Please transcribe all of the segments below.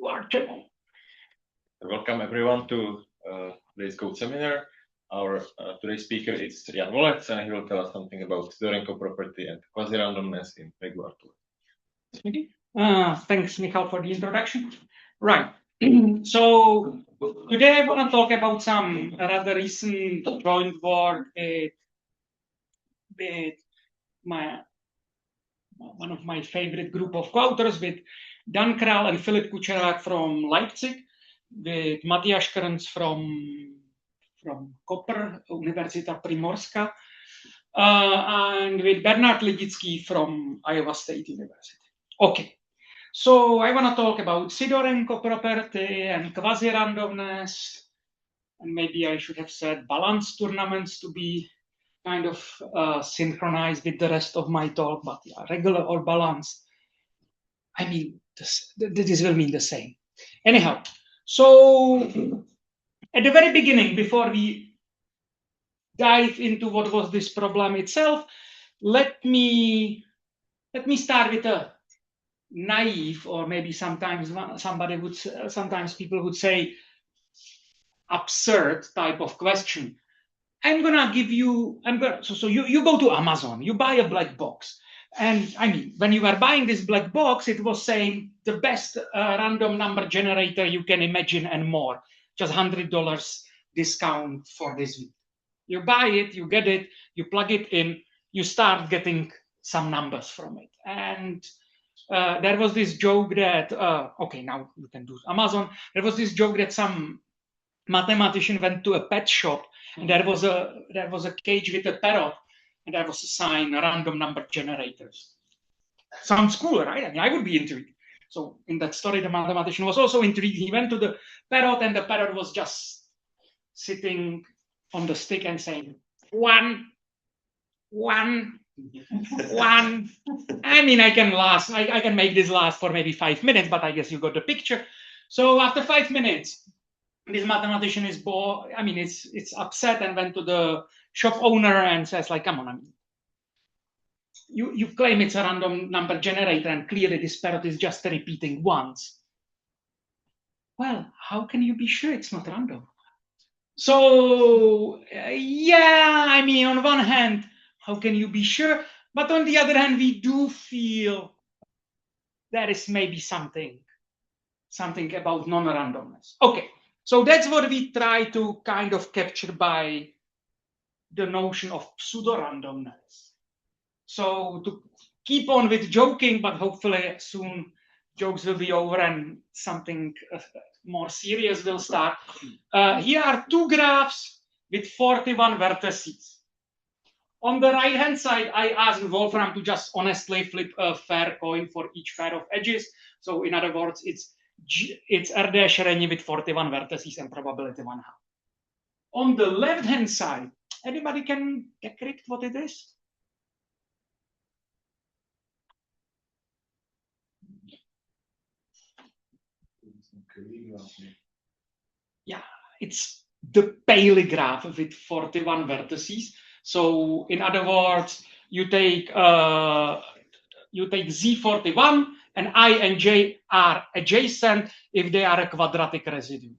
Welcome everyone to today's code seminar. Our today's speaker is Jan Volec, and he will tell us something about Sidorenko property and quasi-randomness in regular tools. Thanks, Michal, for the introduction. Right. So today I want to talk about some rather recent joint work with one of my favorite group of co-authors, with Dan Kráľ and Filip Kučerák from Leipzig, with Matjaž Krnc from Koper, Univerzita Primorska, and with Bernard Lidický from Iowa State University. Okay, so I want to talk about Sidorenko property and quasi-randomness, and maybe I should have said balanced tournaments to be kind of synchronized with the rest of my talk, but yeah, regular or balanced, I mean, this will mean the same. Anyhow, so at the very beginning, before we dive into what was this problem itself, let me start with a naive, or maybe sometimes people would say absurd type of question. I'm gonna give you, so you go to Amazon, you buy a black box. And I mean, when you were buying this black box, it was saying the best random number generator you can imagine and more, just $100 discount for this week. You buy it, you get it, you plug it in, you start getting some numbers from it. And there was this joke that, okay, now you can do Amazon. There was this joke that some mathematician went to a pet shop, and there was a cage with a parrot, and there was a sign, random number generators. Sounds cool, right? I mean, I would be intrigued. So in that story, the mathematician was also intrigued. He went to the parrot, and the parrot was just sitting on the stick and saying, one. I mean, I can make this last for maybe 5 minutes, but I guess you got the picture. So after 5 minutes, this mathematician is bored. I mean, it's upset, and went to the shop owner and says, like, come on, I mean, you claim it's a random number generator, and clearly this parrot is just repeating once. Well, how can you be sure it's not random? So yeah, I mean, on one hand, how can you be sure? But on the other hand, we do feel there is maybe something about non-randomness. Okay. So that's what we try to kind of capture by the notion of pseudo-randomness. So to keep on with joking, but hopefully soon jokes will be over and something more serious will start. Here are two graphs with 41 vertices. On the right-hand side, I asked Wolfram to just honestly flip a fair coin for each pair of edges. So in other words, it's R' with 41 vertices and probability 1/2. On the left-hand side, anybody can decrypt what it is? Yeah, it's the Paley graph with 41 vertices. So in other words, you take Z41, and I and J are adjacent if they are a quadratic residue.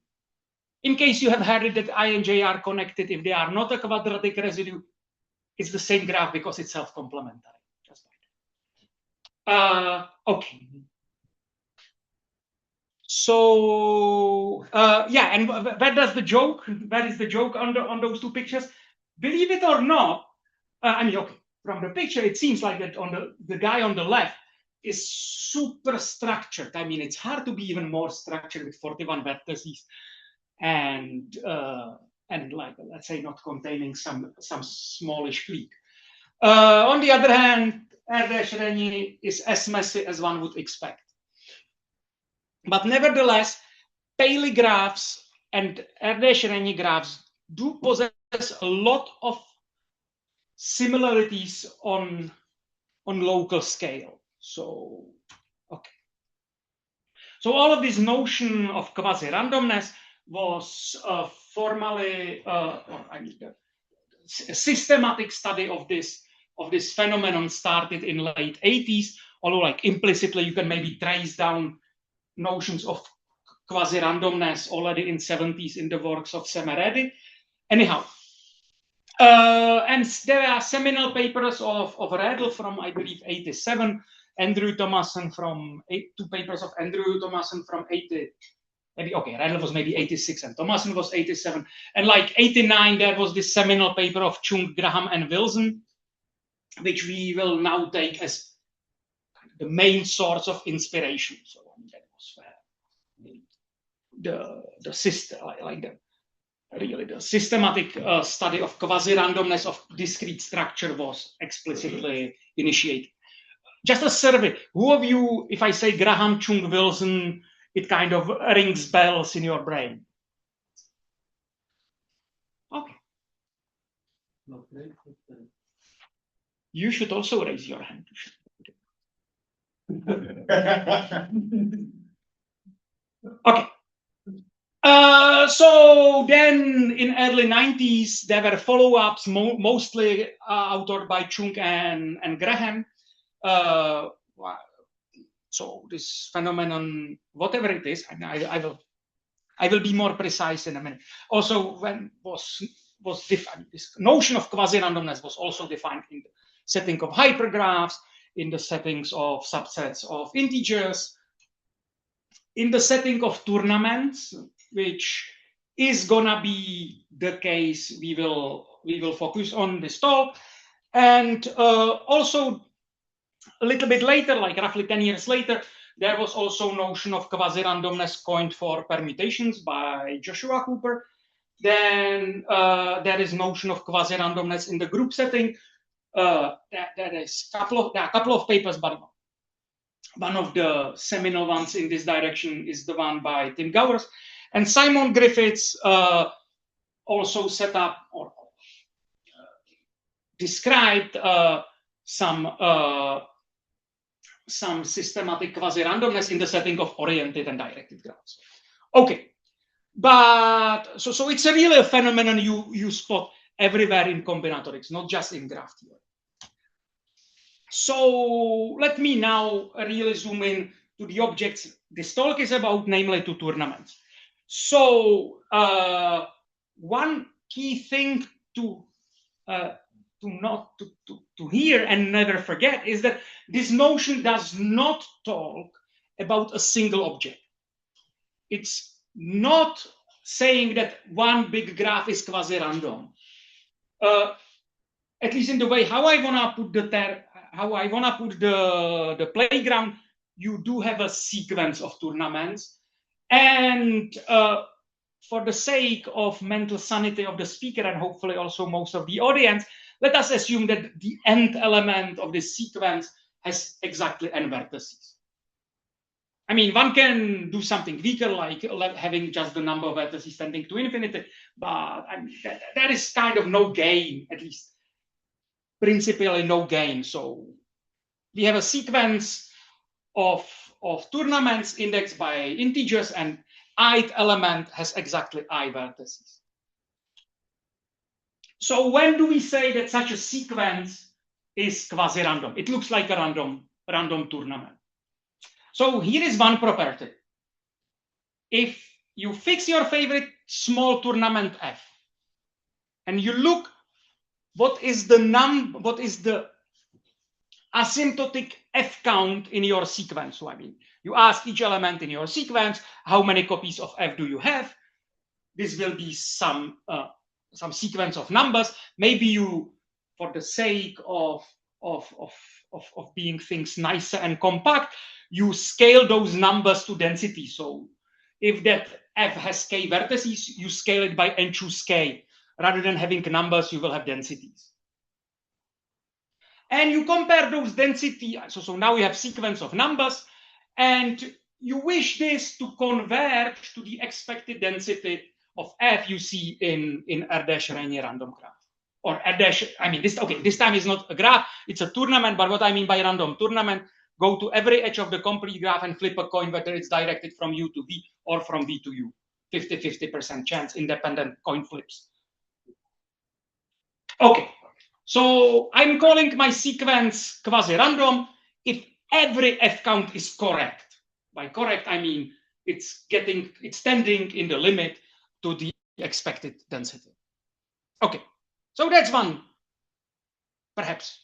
In case you have heard that I and J are connected, if they are not a quadratic residue, it's the same graph because it's self-complementary. Just like okay. So yeah, and where is the joke on those two pictures? Believe it or not, I mean, okay, from the picture, it seems like that on the guy on the left is super structured. I mean, it's hard to be even more structured with 41 vertices and like, let's say, not containing some smallish clique. On the other hand, R' is as messy as one would expect. But nevertheless, Paley graphs and R' graphs do possess a lot of similarities on local scale. So, okay. So all of this notion of quasi-randomness was formally, a systematic study of this phenomenon started in late 80s, although like implicitly you can maybe trace down notions of quasi-randomness already in 70s in the works of Semeredi. Anyhow, and there are seminal papers of Redl from, I believe, 87, Andrew Thomason from 2 papers of Andrew Thomason from 80. Maybe, okay, Redl was maybe 86 and Thomason was 87. And like 89, there was this seminal paper of Chung, Graham, and Wilson, which we will now take as the main source of inspiration. So that was the system, like the systematic study of quasi-randomness of discrete structure was explicitly initiated. Just a survey. Who of you, if I say Graham, Chung, Wilson, it kind of rings bells in your brain? Okay. You should also raise your hand. Okay. So then in early 90s, there were follow-ups, mostly authored by Chung and Graham. So this phenomenon, whatever it is, I will be more precise in a minute. Also, when was defined, this notion of quasi-randomness was also defined in the setting of hypergraphs, in the settings of subsets of integers, in the setting of tournaments, which is gonna be the case we will focus on this talk, and also a little bit later, like roughly 10 years later, there was also notion of quasi-randomness coined for permutations by Joshua Cooper. Then there is notion of quasi-randomness in the group setting. There are a couple of papers, but one of the seminal ones in this direction is the one by Tim Gowers. And Simon Griffiths also set up or described some systematic quasi-randomness in the setting of oriented and directed graphs. Okay, but so it's really a phenomenon you spot everywhere in combinatorics, not just in graph theory. So let me now really zoom in to the objects this talk is about, namely to tournaments. So one key thing to hear and never forget is that this notion does not talk about a single object. It's not saying that one big graph is quasi-random. At least in the way how I wanna put the playground, you do have a sequence of tournaments, and for the sake of mental sanity of the speaker and hopefully also most of the audience, let us assume that the end element of this sequence has exactly n vertices. I mean, one can do something weaker, like having just the number of vertices tending to infinity, but I mean, there is kind of no gain, at least principally no gain. So we have a sequence of tournaments indexed by integers, and ith element has exactly I vertices. So when do we say that such a sequence is quasi-random? It looks like a random tournament. So here is one property. If you fix your favorite small tournament F, and you look what is the asymptotic F count in your sequence. So I mean, you ask each element in your sequence, how many copies of F do you have? This will be some sequence of numbers. Maybe you, for the sake of being things nicer and compact, you scale those numbers to density. So if that F has k vertices, you scale it by n choose k. Rather than having numbers, you will have densities. And you compare those density. So now you have sequence of numbers, and you wish this to converge to the expected density of F you see in R-Rényi random graph. Or R-, I mean, this time is not a graph, it's a tournament, but what I mean by random tournament, go to every edge of the complete graph and flip a coin whether it's directed from U to V or from V to U. 50-50% chance, independent coin flips. Okay, so I'm calling my sequence quasi-random if every F count is correct. By correct, I mean it's tending in the limit to the expected density. Okay, so that's one perhaps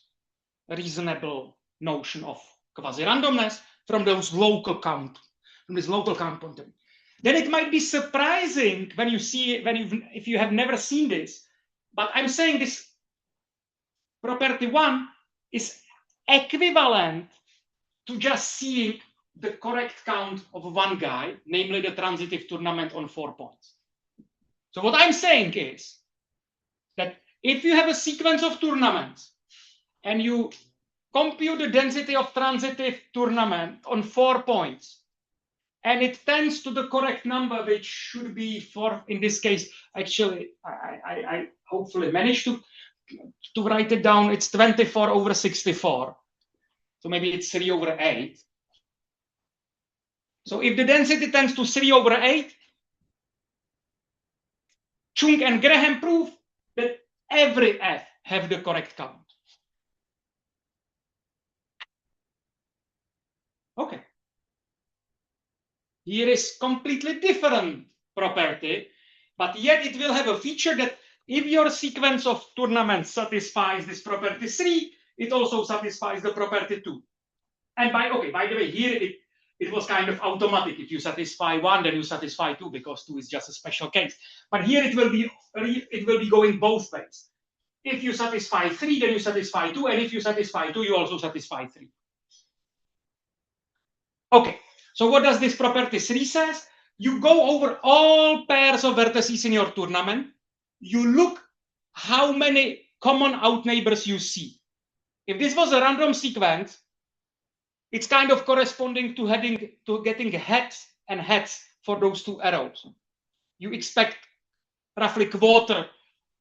reasonable notion of quasi-randomness from this local count point of view. Then it might be surprising when you see if you have never seen this, but I'm saying this property 1 is equivalent to just seeing the correct count of one guy, namely the transitive tournament on 4 points. So what I'm saying is that if you have a sequence of tournaments and you compute the density of transitive tournament on 4 points, and it tends to the correct number, which should be for, in this case, actually, I hopefully managed to write it down. It's 24 over 64. So maybe it's 3 over 8. So if the density tends to 3 over 8, Chung and Graham prove that every F have the correct count. Okay. Here is completely different property, but yet it will have a feature that if your sequence of tournaments satisfies this property 3, it also satisfies the property 2. And by the way, here it was kind of automatic. If you satisfy 1, then you satisfy 2, because 2 is just a special case. But here it will be going both ways. If you satisfy 3, then you satisfy 2, and if you satisfy 2, you also satisfy 3. Okay, so what does this property 3 says? You go over all pairs of vertices in your tournament. You look how many common out neighbors you see. If this was a random sequence, it's kind of corresponding to getting heads and heads for those 2 arrows. You expect roughly quarter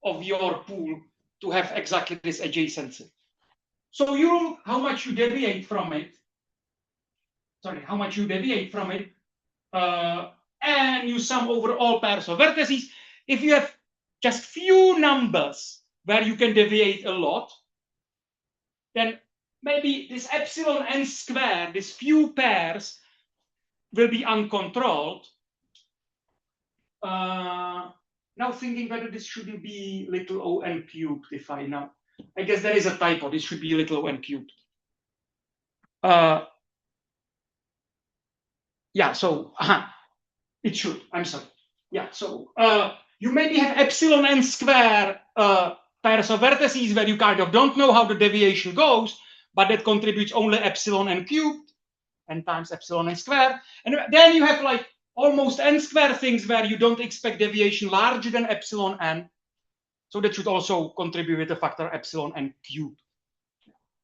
of your pool to have exactly this adjacency. So you how much you deviate from it. And you sum over all pairs of vertices. If you have just few numbers where you can deviate a lot, then maybe this epsilon n squared, these few pairs, will be uncontrolled. Now thinking whether this shouldn't be little o n cubed. If I guess there is a typo. This should be little o n cubed. Yeah, so it should. I'm sorry. Yeah, so you maybe have epsilon n square pairs of vertices where you kind of don't know how the deviation goes, but that contributes only epsilon n cubed, n times epsilon n square. And then you have like almost n square things where you don't expect deviation larger than epsilon n. So that should also contribute with the factor epsilon n cubed.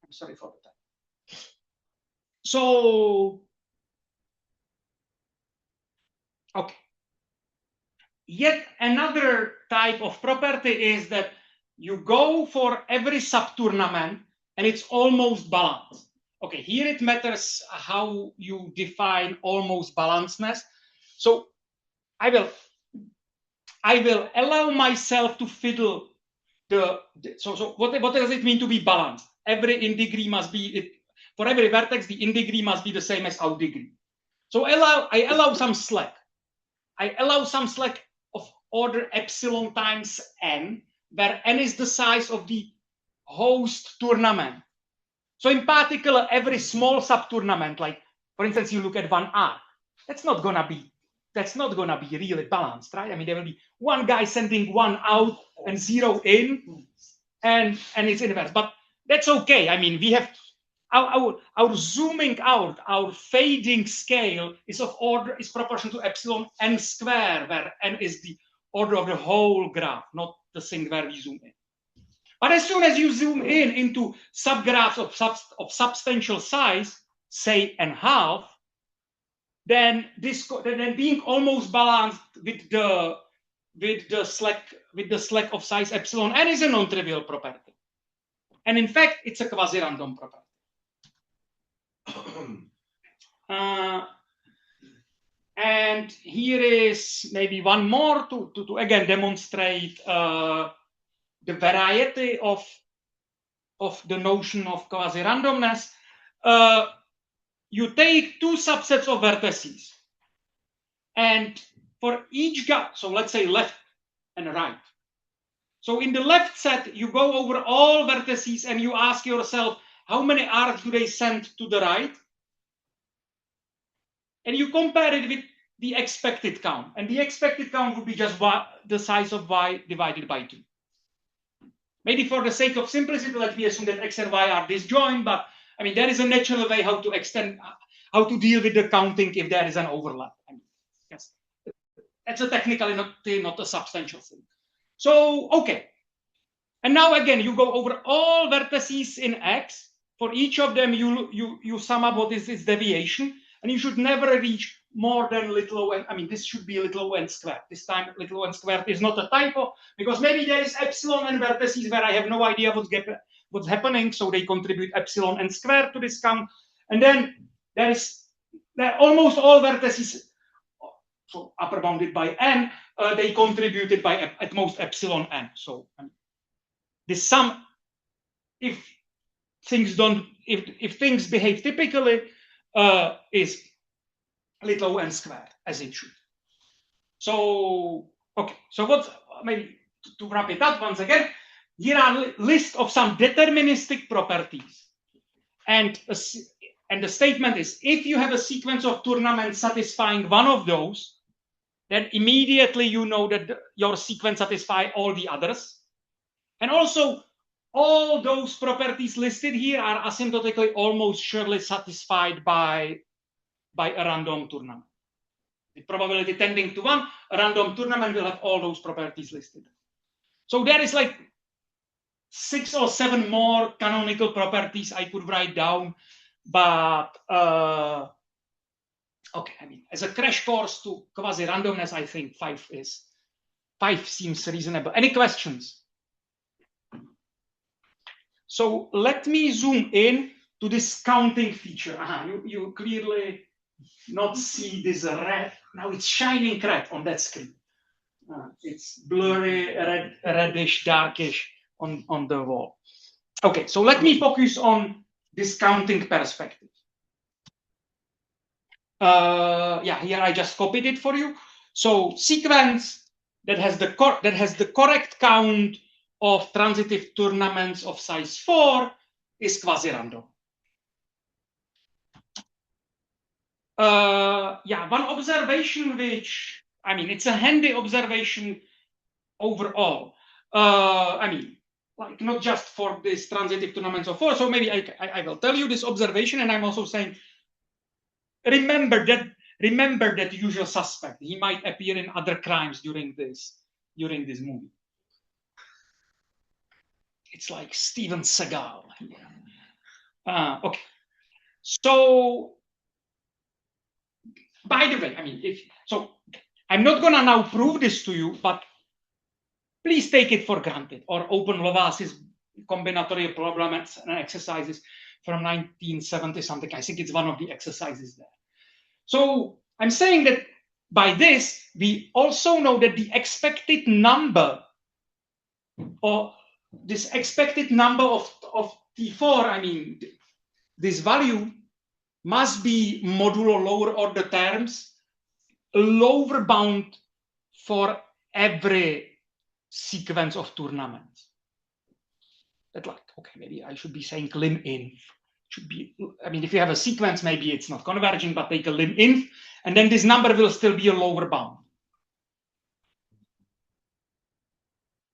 I'm sorry for that. So, okay. Yet another type of property is that you go for every sub-tournament and it's almost balanced. Okay, here it matters how you define almost balancedness. So I will allow myself to fiddle so what does it mean to be balanced? Every in degree must be, for every vertex, the in degree must be the same as out degree. So I allow some slack. I allow some slack of order epsilon times n, where n is the size of the host tournament. So in particular, every small sub-tournament, like for instance, you look at 1R, that's not gonna be really balanced, right? I mean, there will be one guy sending 1 out and 0 in, and it's inverse. But that's okay. I mean, we have our zooming out, our fading scale is proportional to epsilon n square, where n is the order of the whole graph, not the thing where we zoom in. But as soon as you zoom in into subgraphs of substantial size, say n-half, then being almost balanced with the slack of size epsilon n is a non-trivial property. And in fact, it's a quasi-random property. And here is maybe one more to again demonstrate the variety of the notion of quasi-randomness. You take 2 subsets of vertices. And for each gap, so let's say left and right. So in the left set, you go over all vertices and you ask yourself, how many arcs do they send to the right? And you compare it with the expected count. And the expected count would be just the size of y divided by 2. Maybe for the sake of simplicity, let me assume that x and y are disjoint, but I mean, there is a natural way how to deal with the counting if there is an overlap. I mean, yes, that's a technically not a substantial thing. So, okay. And now again, you go over all vertices in X. For each of them, you sum up what is its deviation, and you should never reach more than little o. I mean, this should be little o n squared. This time, little o n squared is not a typo, because maybe there is epsilon n vertices where I have no idea what's happening, so they contribute epsilon n squared to this count. And then there almost all vertices, so upper bounded by n, they contributed by at most epsilon n. So the sum, if things behave typically, is little o n squared, as it should. So, okay, so maybe to wrap it up once again, here are a list of some deterministic properties. And the statement is, if you have a sequence of tournaments satisfying one of those, then immediately you know that your sequence satisfies all the others. And also, all those properties listed here are asymptotically almost surely satisfied by a random tournament. The probability tending to 1, a random tournament will have all those properties listed. So there is like 6 or 7 more canonical properties I could write down, but okay, I mean, as a crash course to quasi-randomness, I think 5 seems reasonable. Any questions? So let me zoom in to this counting feature. You clearly not see this red. Now it's shining red on that screen. It's blurry, reddish, darkish on the wall. Okay, so let me focus on this counting perspective. Yeah, here I just copied it for you. So sequence that has the correct count of transitive tournaments of size 4 is quasi-random. Yeah, one observation which, I mean, it's a handy observation overall. I mean, like not just for this transitive tournaments of 4. So maybe I will tell you this observation, and I'm also saying, remember that usual suspect. He might appear in other crimes during this movie. It's like Steven Seagal. Okay. So, by the way, I mean, I'm not gonna now prove this to you, but please take it for granted, or open Lovas's combinatory problems and exercises from 1970 something. I think it's one of the exercises there. So I'm saying that by this, we also know that the expected number, or this expected number of T4, I mean, this value must be modulo lower order terms, a lower bound for every sequence of tournaments. That, like, okay, maybe I should be saying lim inf. Should be, I mean, if you have a sequence, maybe it's not converging, but take a lim inf, and then this number will still be a lower bound.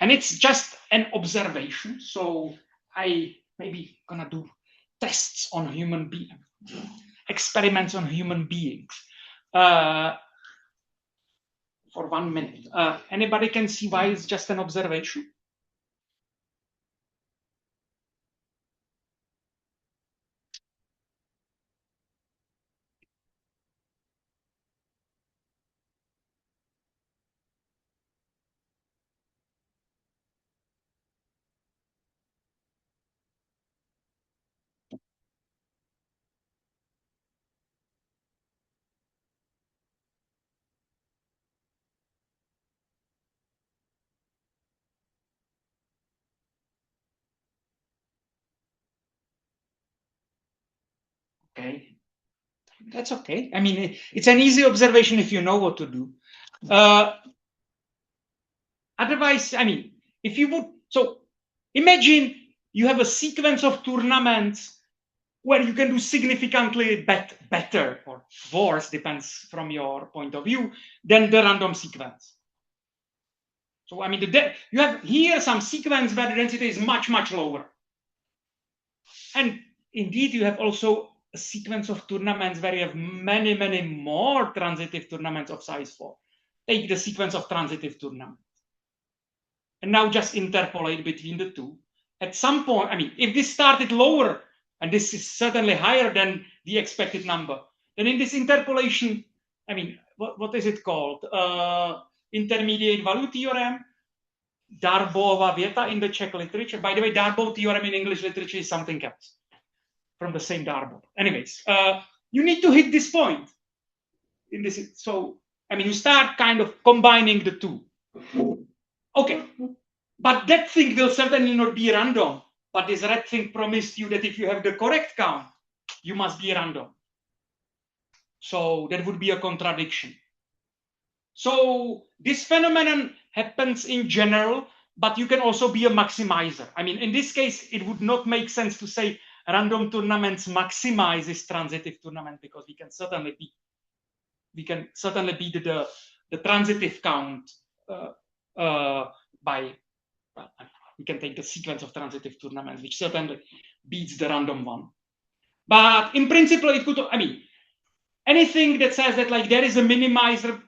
And it's just an observation. So I maybe gonna do tests on human beings, experiments on human beings for 1 minute. Anybody can see why it's just an observation? Okay. That's okay. I mean, it's an easy observation if you know what to do. Otherwise, I mean, if you would, so imagine you have a sequence of tournaments where you can do significantly better or worse, depends from your point of view, than the random sequence. So, I mean, you have here some sequence where the density is much, much lower. And indeed, you have also a sequence of tournaments where you have many, many more transitive tournaments of size 4. Take the sequence of transitive tournaments. And now just interpolate between the two. At some point, I mean, if this started lower, and this is certainly higher than the expected number, then in this interpolation, I mean, what is it called? Intermediate value theorem, Darbova věta in the Czech literature. By the way, Darbov theorem in English literature is something else from the same Darbov. Anyways, you need to hit this point in this. So, I mean, you start kind of combining the two. Okay, but that thing will certainly not be random. But this red thing promised you that if you have the correct count, you must be random. So that would be a contradiction. So this phenomenon happens in general, but you can also be a maximizer. I mean, in this case, it would not make sense to say random tournaments maximize this transitive tournament, because we can certainly be the transitive count by, well, we can take the sequence of transitive tournaments, which certainly beats the random one. But in principle, it could, I mean, anything that says that like there is a minimizer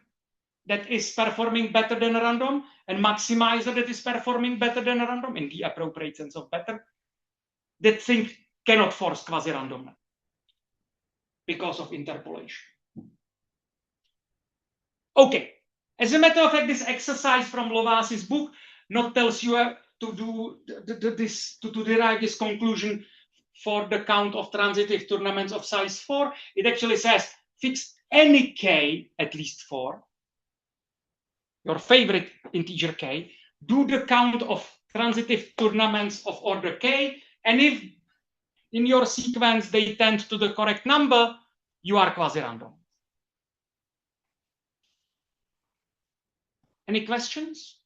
that is performing better than a random and maximizer that is performing better than a random in the appropriate sense of better, that thing cannot force quasi-randomness because of interpolation. Okay, as a matter of fact, this exercise from Lovas's book not tells you to do to derive this conclusion for the count of transitive tournaments of size 4. It actually says fix any k, at least 4, your favorite integer k, do the count of transitive tournaments of order k, and if in your sequence they tend to the correct number, you are quasi-random. Any questions?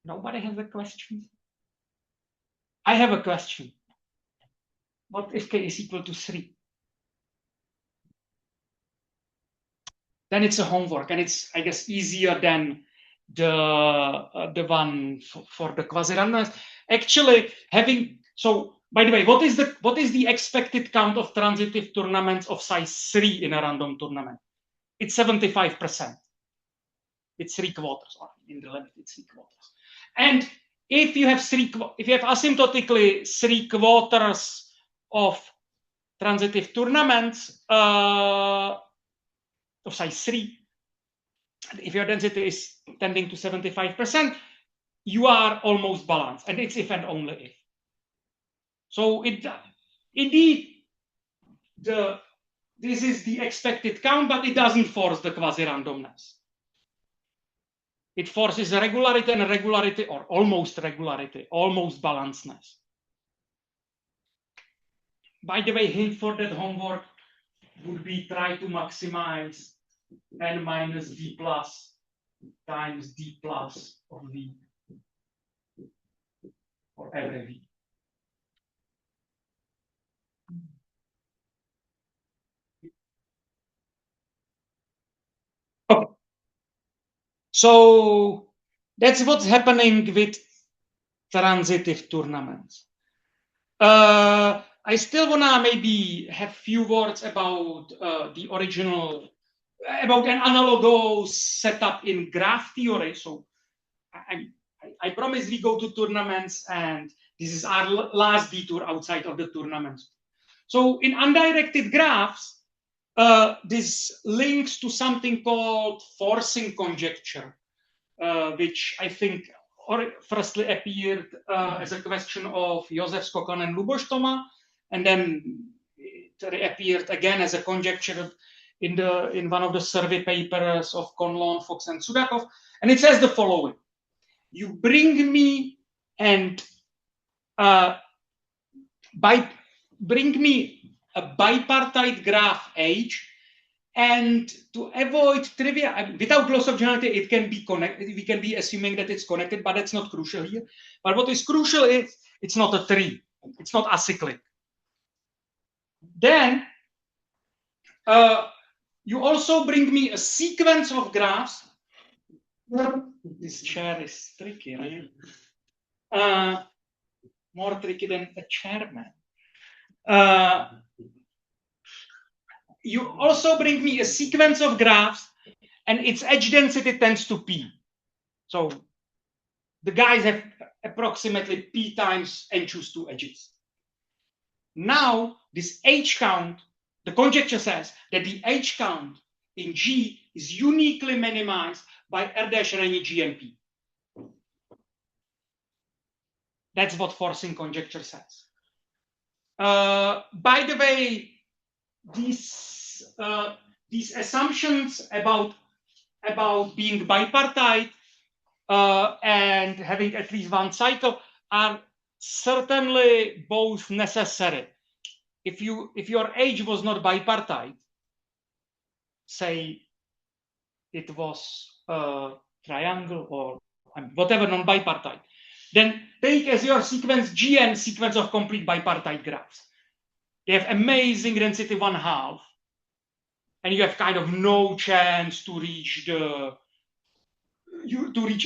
Nobody has a question? I have a question. What if k is equal to 3? Then it's a homework, and it's, I guess, easier than the one for the quasi-randomness. Actually, so by the way, what is the expected count of transitive tournaments of size 3 in a random tournament? It's 75%. It's 3/4, or in the limit, it's 3/4. And if you have asymptotically 3/4 of transitive tournaments of size 3, if your density is tending to 75%, you are almost balanced, and it's if and only if. So indeed, this is the expected count, but it doesn't force the quasi-randomness. It forces a regularity and a regularity, or almost regularity, almost balancedness. By the way, hint for that homework would be try to maximize n minus d plus times d plus of v for every v. Okay. So that's what's happening with transitive tournaments. I still wanna maybe have few words about the original, about an analogous setup in graph theory. So I promise we go to tournaments, and this is our last detour outside of the tournaments. So in undirected graphs, this links to something called forcing conjecture, which I think firstly appeared as a question of Josef Skokan and Luboš Toma, and then it reappeared again as a conjecture in one of the survey papers of Conlon, Fox, and Sudakov. And it says the following: you bring me and bring me a bipartite graph H, and to avoid trivia, without loss of generality, it can be connected. We can be assuming that it's connected, but that's not crucial here. But what is crucial is it's not a tree. It's not acyclic. Then you also bring me a sequence of graphs. This chair is tricky, right? More tricky than a chairman. You also bring me a sequence of graphs, and its edge density tends to P. So the guys have approximately P times and choose two edges. Now, this H count, the conjecture says that the H count in G is uniquely minimized by R-Reni G and P. That's what forcing conjecture says. By the way, these assumptions about being bipartite and having at least one cycle are certainly both necessary. If your H was not bipartite, say it was a triangle or whatever non-bipartite, then take as your sequence GN sequence of complete bipartite graphs. They have amazing density 1/2, and you have kind of no chance to reach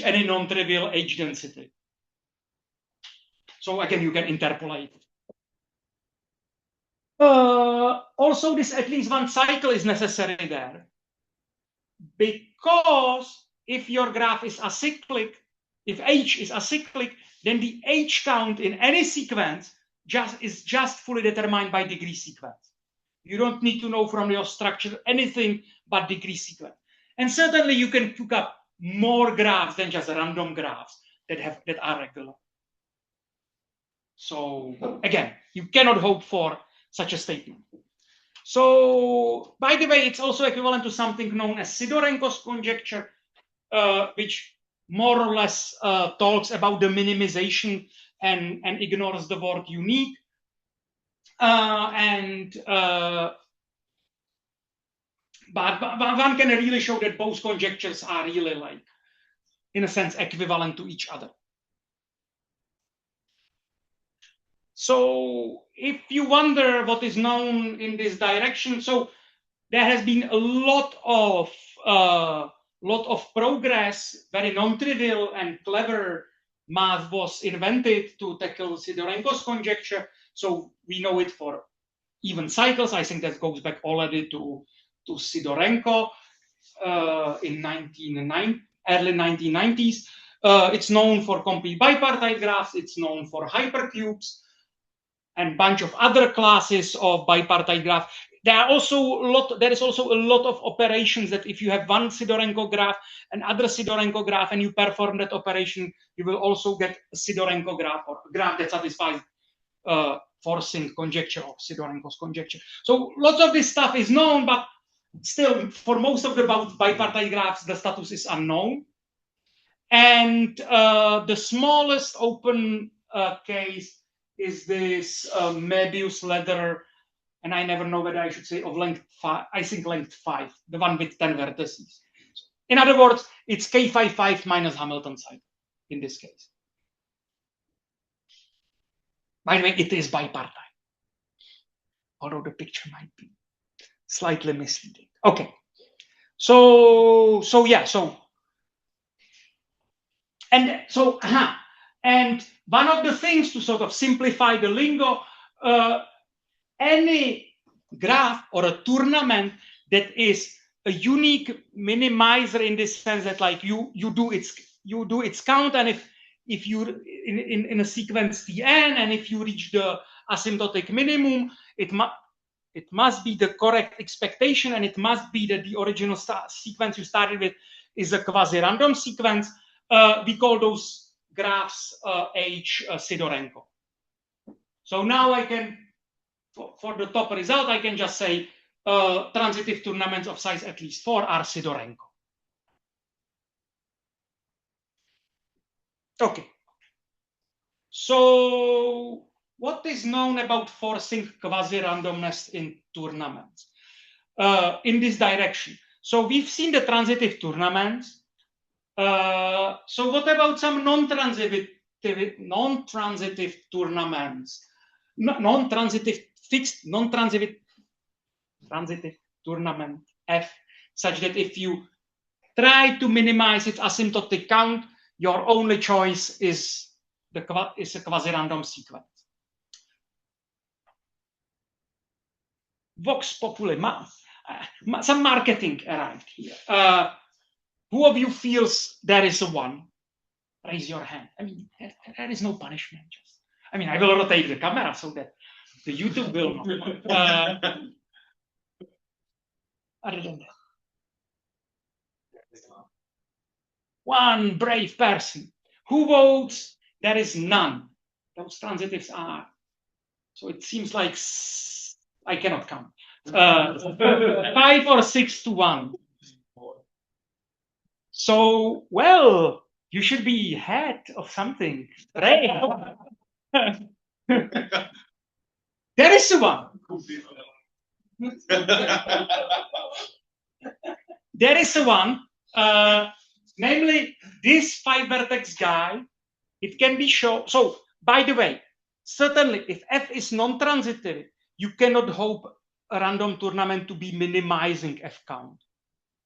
any non-trivial H density. So again, you can interpolate. Also, this at least one cycle is necessary there, because if your graph is acyclic, if H is acyclic, then the H count in any sequence is just fully determined by degree sequence. You don't need to know from your structure anything but degree sequence. And certainly you can cook up more graphs than just random graphs that are regular. So again, you cannot hope for such a statement. So by the way, it's also equivalent to something known as Sidorenko's conjecture, which more or less talks about the minimization and ignores the word unique. But one can really show that both conjectures are really, like, in a sense, equivalent to each other. So if you wonder what is known in this direction, so there has been a lot of progress. Very non-trivial and clever math was invented to tackle Sidorenko's conjecture. So we know it for even cycles. I think that goes back already to Sidorenko in early 1990s. It's known for complete bipartite graphs. It's known for hypercubes and a bunch of other classes of bipartite graphs. There is also a lot of operations that if you have one Sidorenko graph and other Sidorenko graph and you perform that operation, you will also get a Sidorenko graph or a graph that satisfies forcing conjecture or Sidorenko's conjecture. So lots of this stuff is known, but still for most of the bipartite graphs, the status is unknown. And the smallest open case is this Möbius ladder, and I never know whether I should say of length 5, I think length 5, the one with 10 vertices. In other words, it's K55 minus Hamilton cycle in this case. By the way, it is bipartite, although the picture might be slightly misleading. Okay, so and one of the things to sort of simplify the lingo, any graph or a tournament that is a unique minimizer in this sense that, like, you do its count, and if you in a sequence Tn, and if you reach the asymptotic minimum, it must be the correct expectation, and it must be that the original sequence you started with is a quasi-random sequence. We call those graphs H Sidorenko. So now I can, for the top result, I can just say transitive tournaments of size at least 4 are Sidorenko. Okay. So what is known about forcing quasi-randomness in tournaments in this direction? So we've seen the transitive tournaments. So what about some non-transitive tournaments? Non-transitive fixed, non-transitive transitive tournament F, such that if you try to minimize its asymptotic count, your only choice is a quasi-random sequence. Vox populi, some marketing arrived here. Who of you feels there is a one? Raise your hand. I mean, there is no punishment. Just, I mean, I will rotate the camera so that the YouTube will not. Other than that. One brave person. Who votes? There is none. Those transitives are. So it seems like I cannot count. 5 or 6 to 1. So, well, you should be head of something. Right? There is one. There is one. Namely, this 5-vertex guy, it can be shown. So, by the way, certainly, if F is non-transitive, you cannot hope a random tournament to be minimizing F count.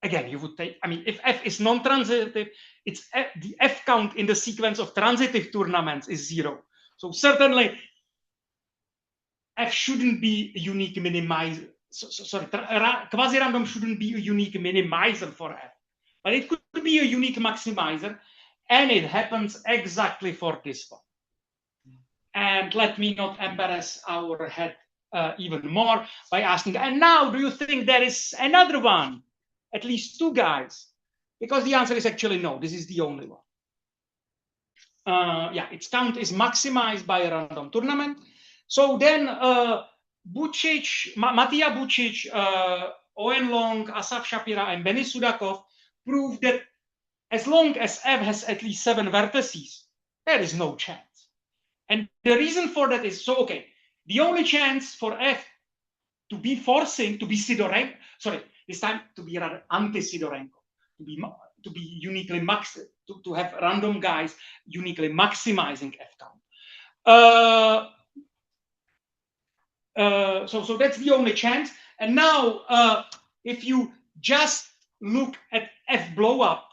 Again, you would take, I mean, if F is non-transitive, it's the F count in the sequence of transitive tournaments is 0. So certainly, F shouldn't be a unique minimizer. Sorry, quasi-random shouldn't be a unique minimizer for F. But it could be a unique maximizer, and it happens exactly for this one. And let me not embarrass our head even more by asking, and now do you think there is another one? At least 2 guys? Because the answer is actually no, this is the only one. Yeah, its count is maximized by a random tournament. So then Matija Bučić, Owen Long, Asaf Shapira, and Benny Sudakov proved that as long as F has at least 7 vertices, there is no chance. And the reason for that is, so okay, the only chance for F to be forcing, to be Sidorenko, sorry, this time to be rather anti-Sidorenko, to be uniquely to have random guys uniquely maximizing F count. So that's the only chance. And now, if you just look at F blow up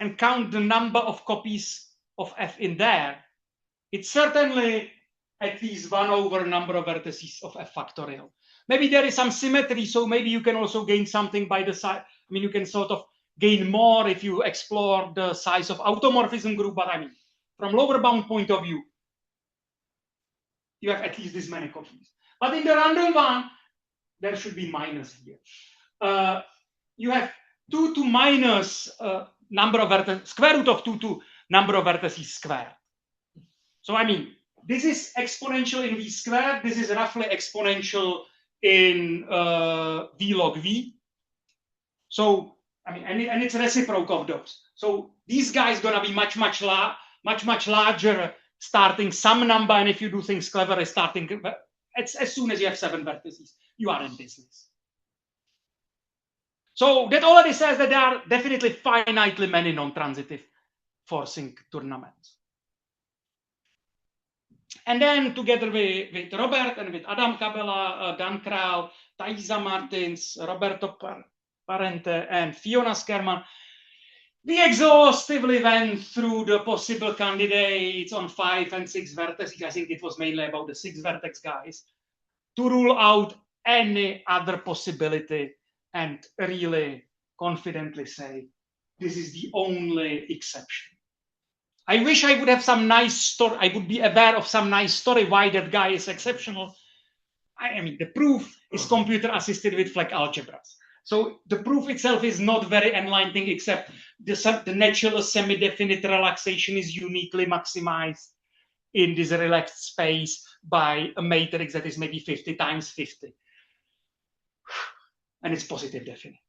and count the number of copies of F in there, it's certainly at least 1 over number of vertices of F factorial. Maybe there is some symmetry, so maybe you can also gain something by the size. I mean, you can sort of gain more if you explore the size of automorphism group, but I mean, from lower bound point of view, you have at least this many copies. But in the random one, there should be minus here. You have 2 to minus number of vertices, square root of 2 to number of vertices squared. So I mean, this is exponential in V squared. This is roughly exponential in V log V. So I mean, and it's reciprocal of those. So these guys gonna be much larger, starting some number. And if you do things cleverly, starting as soon as you have 7 vertices, you are in business. So that already says that there are definitely finitely many non-transitive forcing tournaments. And then together with Robert and with Adam Kabela, Dan Kráľ, Thaisa Martins, Roberto Parente, and Fiona Skerman, we exhaustively went through the possible candidates on 5 and 6 vertices. I think it was mainly about the 6 vertex guys, to rule out any other possibility and really confidently say, this is the only exception. I wish I would have some nice story. I would be aware of some nice story why that guy is exceptional. I mean, the proof is computer assisted with Fleck algebras. So the proof itself is not very enlightening, except the natural semi-definite relaxation is uniquely maximized in this relaxed space by a matrix that is maybe 50 times 50. And it's positive definite.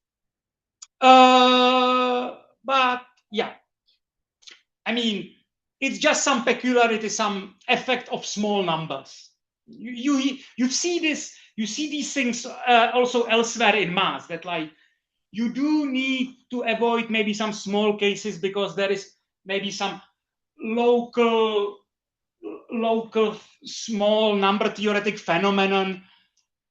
But yeah, I mean, it's just some peculiarity, some effect of small numbers. You see this, you see these things also elsewhere in math, that like you do need to avoid maybe some small cases because there is maybe some local small number theoretic phenomenon.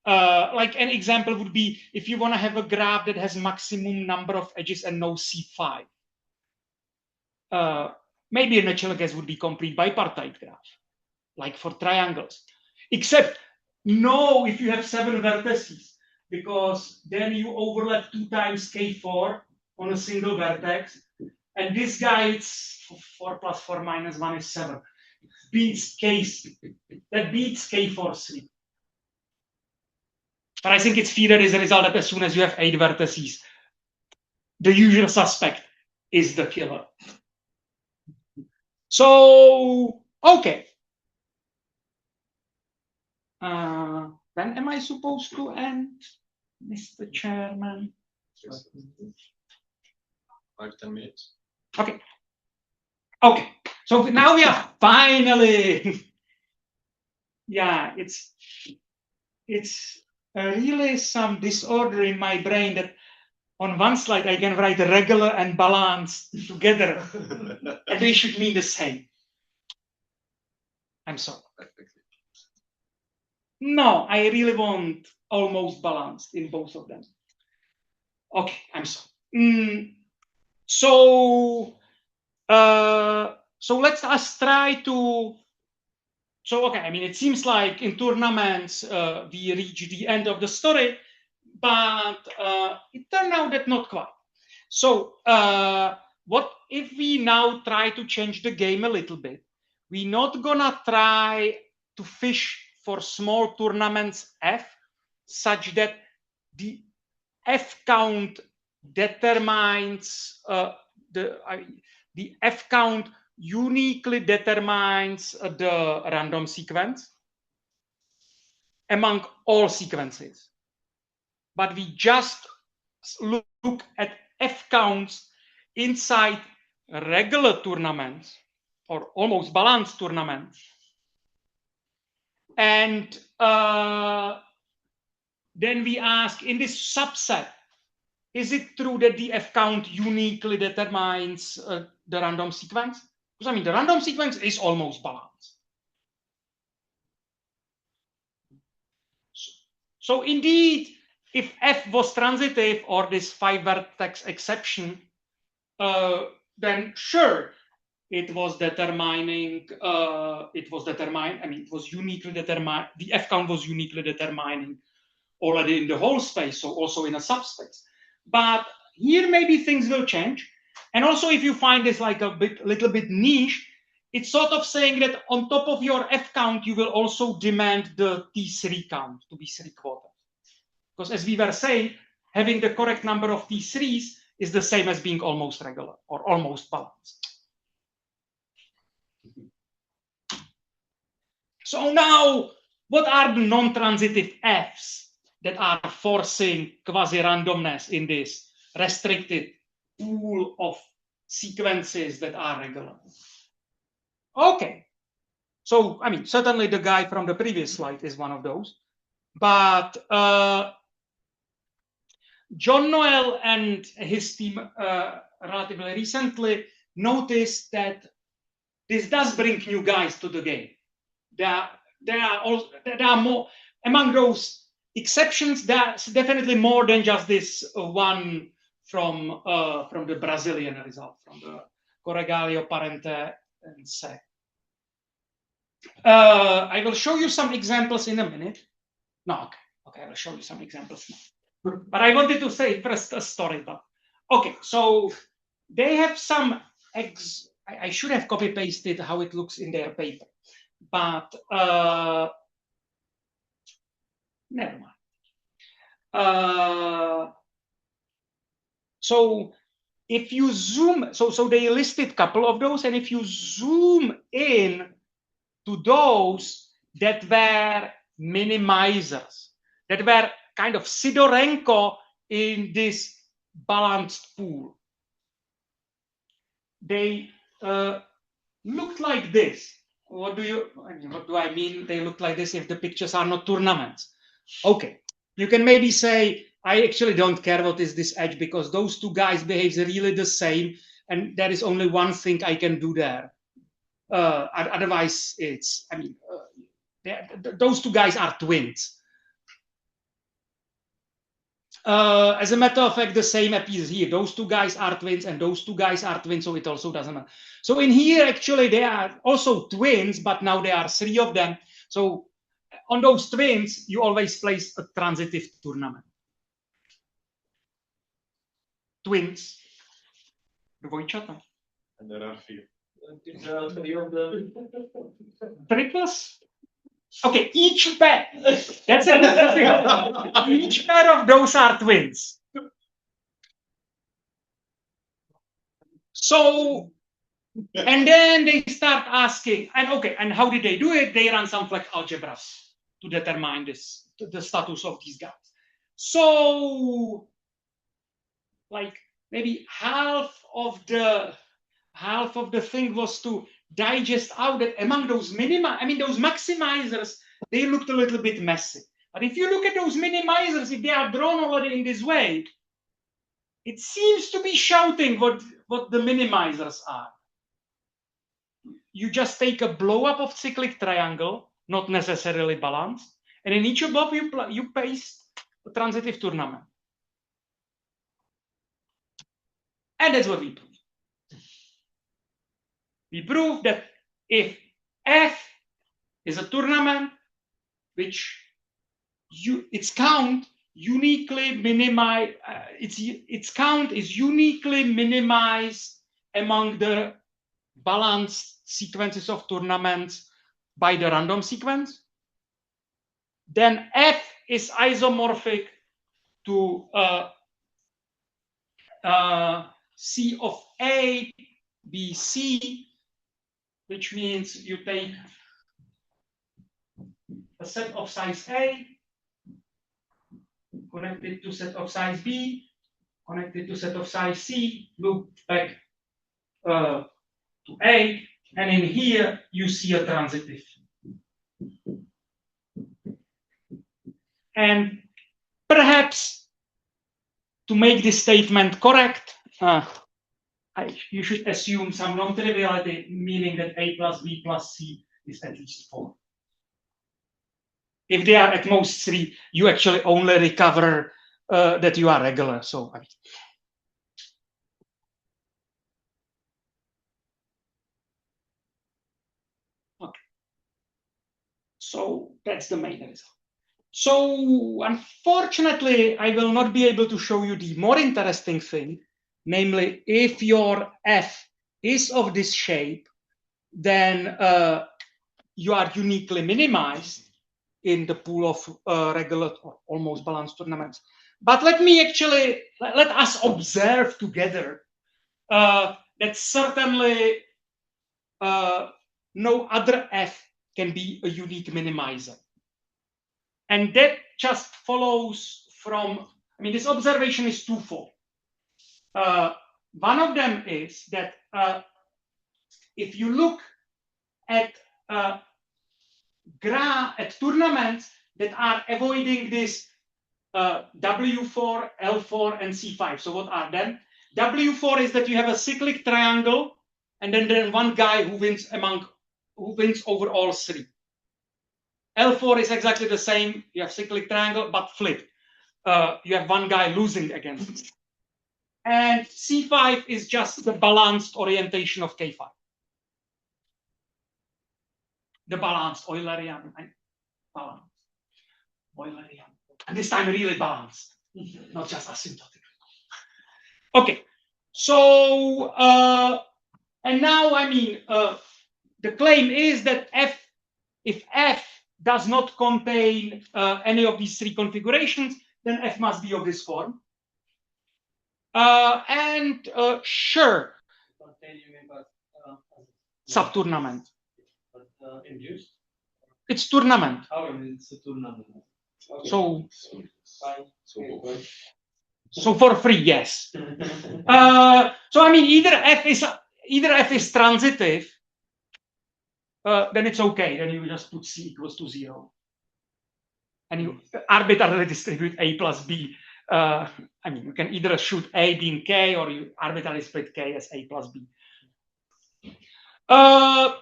Like an example would be if you want to have a graph that has maximum number of edges and no C5. Maybe a natural guess would be complete bipartite graph, like for triangles. Except no, if you have 7 vertices, because then you overlap 2 times K4 on a single vertex, and this guy, it's 4 plus 4 minus 1 is 7. Beats K4-3. But I think it's feeder is a result that as soon as you have 8 vertices, the usual suspect is the killer. So, okay. When am I supposed to end, Mr. Chairman? 5-10 minutes. Okay. Okay. So now we are finally. Yeah, it's really some disorder in my brain that on one slide I can write regular and balanced together, and they should mean the same. I'm sorry. No, I really want almost balanced in both of them. Okay, I'm sorry. So let's us try to. So okay, I mean, it seems like in tournaments we reach the end of the story, but it turned out that not quite. So what if we now try to change the game a little bit? We're not gonna try to fish for small tournaments F, such that the F count determines the F count uniquely determines the random sequence among all sequences. But we just look at F counts inside regular tournaments or almost balanced tournaments. And then we ask, in this subset, is it true that the F count uniquely determines the random sequence? Because I mean, the random sequence is almost balanced. So indeed, if F was transitive or this 5-vertex exception, then sure, it was determining. It was uniquely determined. The F count was uniquely determining already in the whole space, so also in a subspace. But here maybe things will change. And also, if you find this like a little bit niche, it's sort of saying that on top of your F count, you will also demand the T3 count to be 3/4. Because as we were saying, having the correct number of T3s is the same as being almost regular or almost balanced. So now, what are the non-transitive Fs that are forcing quasi-randomness in this restricted pool of sequences that are regular? Okay. So, I mean, certainly the guy from the previous slide is one of those. But John Noel and his team relatively recently noticed that this does bring new guys to the game. There are more among those exceptions. There's definitely more than just this one from the Brazilian result, from the Corregalio, Parente, and Se. I will show you some examples in a minute. No, okay, I will show you some examples now. But I wanted to say first a story. But okay, so they have some I should have copy pasted how it looks in their paper. But never mind. So if you zoom, so they listed a couple of those, and if you zoom in to those that were minimizers, that were kind of Sidorenko in this balanced pool, they looked like this. What do I mean? They look like this if the pictures are not tournaments. Okay, you can maybe say, I actually don't care what is this edge because those two guys behave really the same, and there is only one thing I can do there. Otherwise, it's, I mean, those two guys are twins. As a matter of fact, the same appears here. Those two guys are twins and those two guys are twins, so it also doesn't matter. So in here, actually, they are also twins, but now there are three of them. So on those twins, you always place a transitive tournament. Twins. Dvojčata. And there are three. Triples? Okay, each pair. That's it. Each pair of those are twins. So, and then they start asking, and okay, and how did they do it? They run some flex algebras to determine this, the status of these guys. So, like maybe half of the thing was to digest out that among those minima, I mean, those maximizers, they looked a little bit messy. But if you look at those minimizers, if they are drawn already in this way, it seems to be shouting what the minimizers are. You just take a blow up of cyclic triangle, not necessarily balanced, and in each above you paste a transitive tournament. And that's what we prove. We prove that if F is a tournament which its count uniquely minimized, its count is uniquely minimized among the balanced sequences of tournaments by the random sequence, then F is isomorphic to C of A, B, C, which means you take a set of size A, connected to set of size B, connected to set of size C, loop back to A, and in here you see a transitive. And perhaps to make this statement correct, you should assume some non-triviality, meaning that A plus B plus C is at least 4. If they are at most 3, you actually only recover that you are regular. So, okay. So that's the main result. So unfortunately, I will not be able to show you the more interesting thing, namely, if your F is of this shape, then you are uniquely minimized in the pool of regular or almost balanced tournaments. But let us observe together that certainly no other F can be a unique minimizer. And that just follows from, I mean, this observation is twofold. One of them is that if you look at tournaments that are avoiding this W4, L4, and C5. So what are them? W4 is that you have a cyclic triangle, and then one guy who wins over all 3. L4 is exactly the same. You have cyclic triangle, but flipped. You have one guy losing against it. And C5 is just the balanced orientation of K5. The balanced Eulerian and balanced Eulerian. And this time really balanced, not just asymptotic. Okay, so, and now, I mean, the claim is that if F does not contain any of these 3 configurations, then F must be of this form. And sure, subtournament. Induced? It's tournament. Oh, it's a tournament. Okay. So for free, yes. So I mean, either F is transitive, then it's okay. Then you just put C equals to 0. And you arbitrarily distribute A plus B. I mean, you can either shoot A being K, or you arbitrarily split K as A plus B. And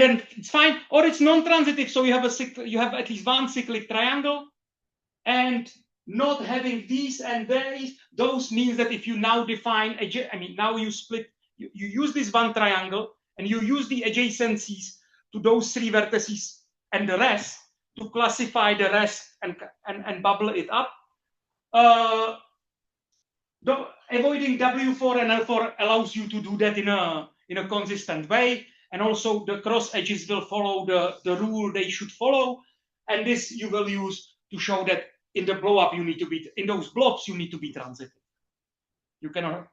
then it's fine, or it's non-transitive. So you have at least one cyclic triangle, and not having these and those means that if you now define, now you split, you use this one triangle, and you use the adjacencies to those 3 vertices and the rest to classify the rest and bubble it up. Avoiding W4 and L4 allows you to do that in a consistent way, and also the cross edges will follow the rule they should follow, and this you will use to show that in the blow up you need to be in those blobs you need to be transitive. You cannot.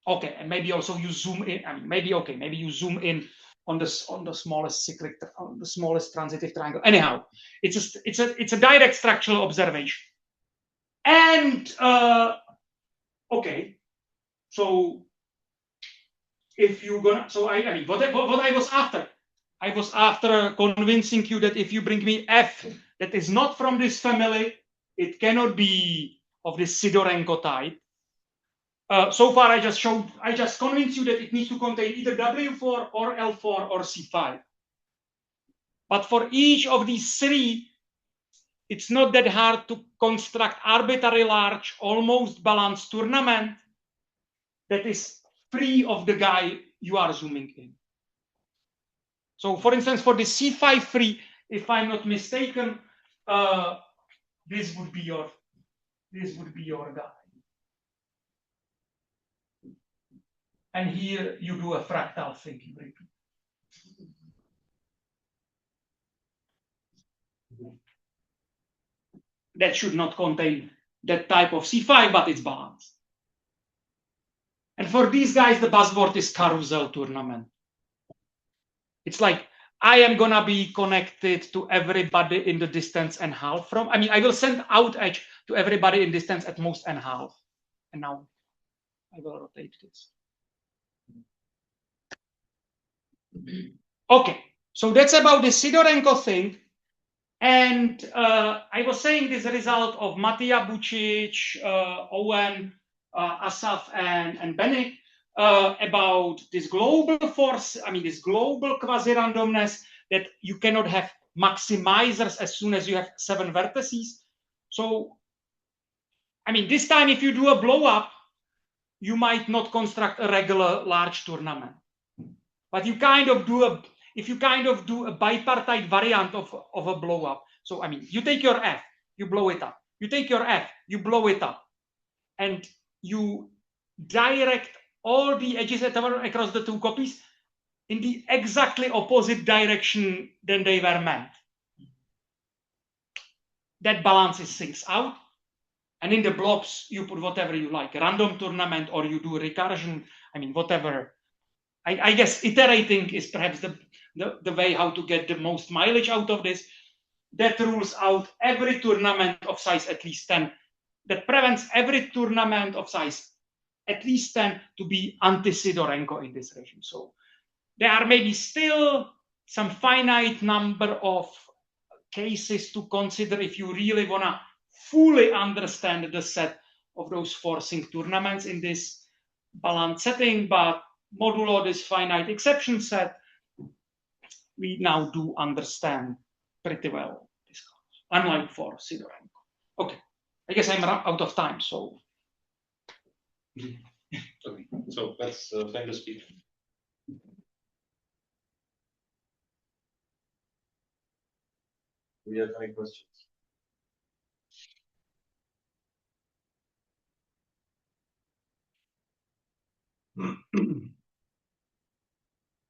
Okay, and maybe also you zoom in. Maybe you zoom in on the smallest cyclic, on the smallest transitive triangle. Anyhow, it's a direct structural observation. And okay, so if you're gonna, so what I was after convincing you that if you bring me F that is not from this family, it cannot be of this Sidorenko type. So far, I just convinced you that it needs to contain either W4 or L4 or C5. But for each of these 3, it's not that hard to construct arbitrarily large, almost balanced tournament that is free of the guy you are zooming in. So, for instance, for the C5 free, if I'm not mistaken, this would be your guy. And here you do a fractal thinking. That should not contain that type of C5, but it's balanced. And for these guys, the buzzword is carousel tournament. It's like, I am gonna be connected to everybody in the distance and half from, I will send out edge to everybody in distance at most and half. And now I will rotate this. Okay, so that's about the Sidorenko thing. And I was saying this result of Matija, Bučić, Owen, Asaf, and Benny about this global force, this global quasi-randomness, that you cannot have maximizers as soon as you have 7 vertices. So, this time if you do a blow up, you might not construct a regular large tournament. But you kind of do a bipartite variant of a blow up. So, you take your F, you blow it up. You take your F, you blow it up. And you direct all the edges across the 2 copies in the exactly opposite direction than they were meant. That balances things out. And in the blobs, you put whatever you like, random tournament, or you do recursion, whatever. I guess iterating is perhaps the way how to get the most mileage out of this. That rules out every tournament of size at least 10. That prevents every tournament of size at least 10 to be anti-Sidorenko in this regime. So there are maybe still some finite number of cases to consider if you really want to fully understand the set of those forcing tournaments in this balanced setting, but modulo this finite exception set, we now do understand pretty well this, unlike for Sidorenko. Okay, I guess I'm out of time, so. Okay, so let's thank the speaker. Do we have any questions?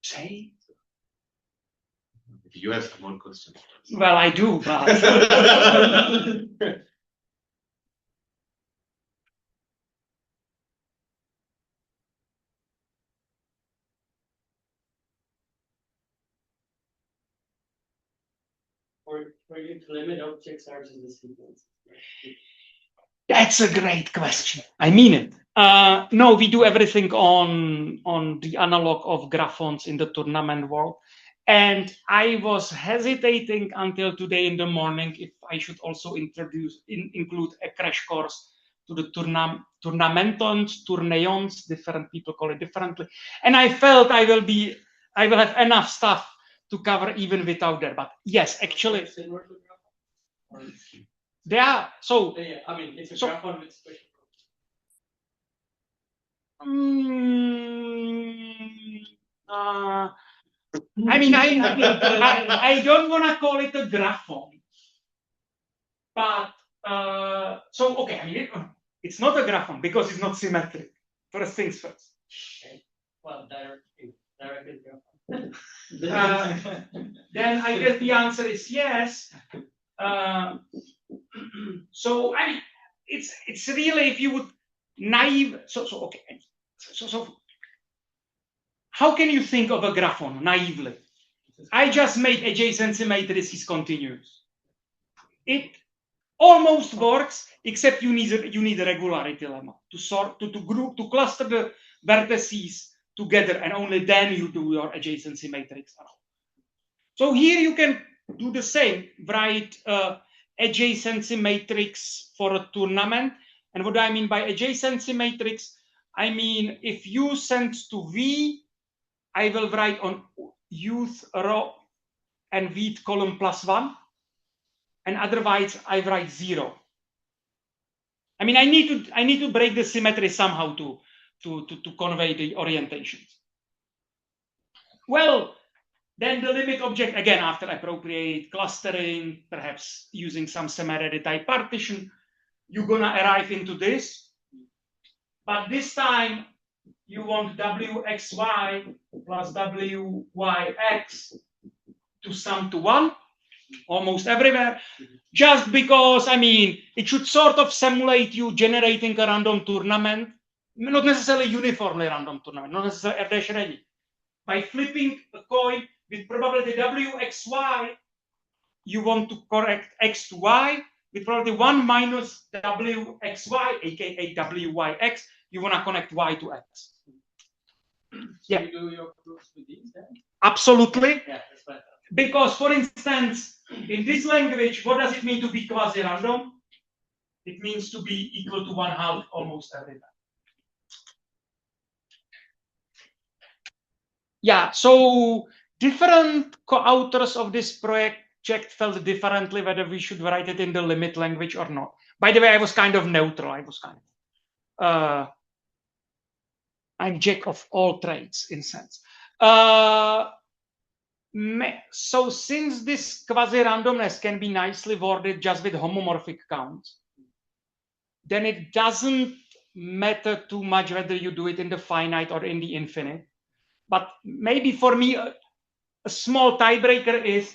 Say? You have more questions. Well, I do, but. For you to limit objects are to the sequence. That's a great question. I mean it. No, we do everything on the analog of graphons in the tournament world. And I was hesitating until today in the morning if I should also include a crash course to the tournamentons, tournayons, different people call it differently. And I felt I will have enough stuff to cover even without that. But yes, actually, they are. So, Yeah, I mean, it's a so, graphon with special. I mean, I don't want to call it a graphon, but so okay. I mean, it's not a graphon because it's not symmetric. First things first. Okay. Well, directly graphon. Then I guess the answer is yes. So I mean, it's really if you would naive. So okay. So how can you think of a graphon naively? I just made adjacency matrices continuous. It almost works, except you need a regularity lemma to sort to group to cluster the vertices together, and only then you do your adjacency matrix. So here you can do the same, write adjacency matrix for a tournament. And what do I mean by adjacency matrix? I mean if U sends to V, I will write on youth row and V column +1, and otherwise I write 0. I mean I need to break the symmetry somehow to convey the orientations. Well, then the limit object again after appropriate clustering, perhaps using some semi-ready type partition, you're gonna arrive into this, but this time you want wxy plus wyx to sum to 1 almost everywhere, just because I mean it should sort of simulate you generating a random tournament, not necessarily uniformly random tournament, not necessarily R-ready. By flipping a coin with probability wxy, you want to correct x to y. With probability 1 minus wxy, aka wyx, you want to connect y to x. So yeah. You do your proofs with these then? Absolutely. Yeah, that's right. Because, for instance, in this language, what does it mean to be quasi-random? It means to be equal to 1/2 almost every time. Yeah, so different co-authors of this project felt differently whether we should write it in the limit language or not. By the way, I was kind of neutral. I was kind of, I'm jack of all trades in sense. So since this quasi-randomness can be nicely worded just with homomorphic counts, then it doesn't matter too much whether you do it in the finite or in the infinite. But maybe for me, a small tiebreaker is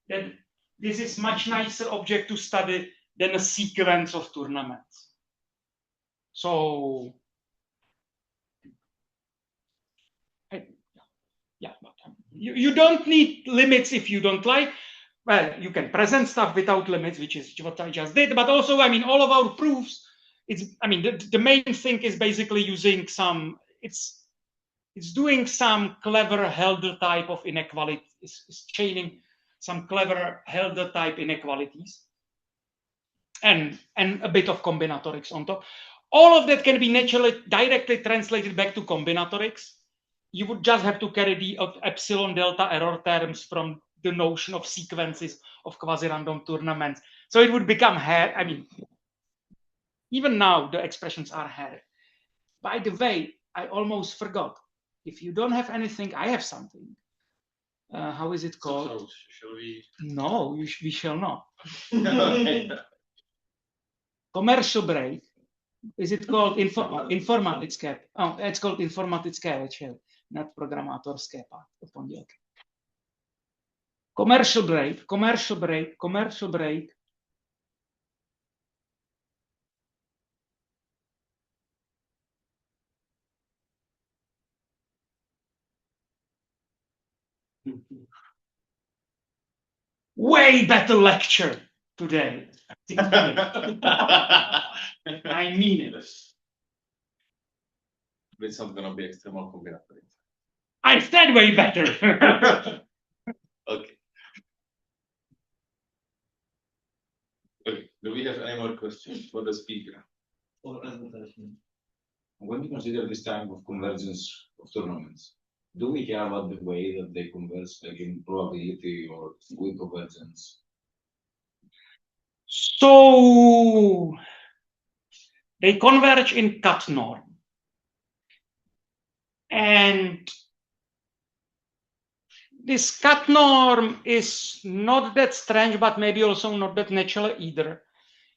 that this is much nicer object to study than a sequence of tournaments. So, yeah, but you don't need limits if you don't like. Well, you can present stuff without limits, which is what I just did. But also, I mean, all of our proofs, I mean, the main thing is basically using some, it's doing some clever Helder type of inequality, it's chaining some clever Helder type inequalities and a bit of combinatorics on top. All of that can be naturally directly translated back to combinatorics. You would just have to carry the epsilon delta error terms from the notion of sequences of quasi-random tournaments. So it would become hairy. I mean, even now the expressions are hairy. By the way, I almost forgot. If you don't have anything, I have something. How is it called? So, shall we? No, we shall not. Okay. Commercial break. Is it called informatické? Oh, it's called informatické večery, not programátorské pondělky. Commercial break, commercial break, commercial break. Way better lecture today. I mean it. but it's not gonna be extremal combinatory. Instead, way better. Okay. Okay. Do we have any more questions for the speaker? When we consider this type of convergence of tournaments, do we care about the way that they converge, like in probability or with convergence? So they converge in cut norm. And this cut norm is not that strange, but maybe also not that natural either.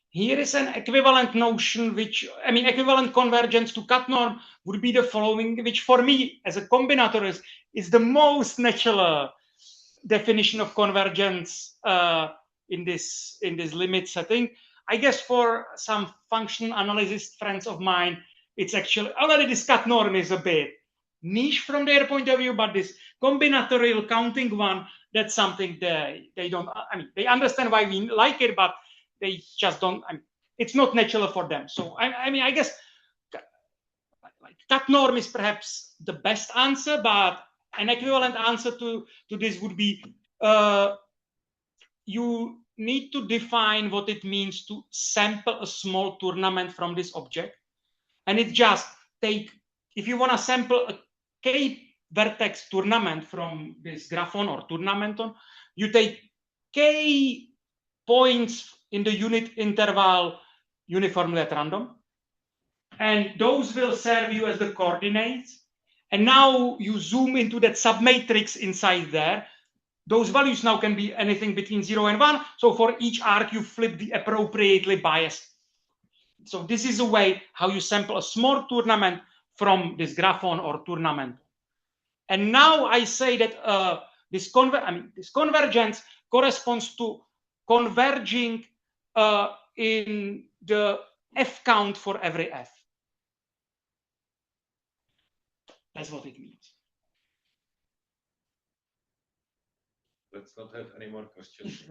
Here is an equivalent notion, equivalent convergence to cut norm would be the following, which for me as a combinatorist is the most natural definition of convergence in this limit setting. I guess for some function analysis friends of mine, it's actually already this cut norm is a bit niche from their point of view, but this combinatorial counting one, that's something they don't, they understand why we like it, but they just don't, it's not natural for them. So I guess like cut norm is perhaps the best answer, but an equivalent answer to this would be you need to define what it means to sample a small tournament from this object. And it just take, if you want to sample a K vertex tournament from this graphon or tournamenton, you take K points in the unit interval uniformly at random. And those will serve you as the coordinates. And now you zoom into that submatrix inside there. Those values now can be anything between 0 and 1. So for each arc, you flip the appropriately biased. So this is a way how you sample a small tournament from this graphon or tournament. And now I say that this convergence corresponds to converging in the F count for every F. That's what it means. Let's not have any more questions.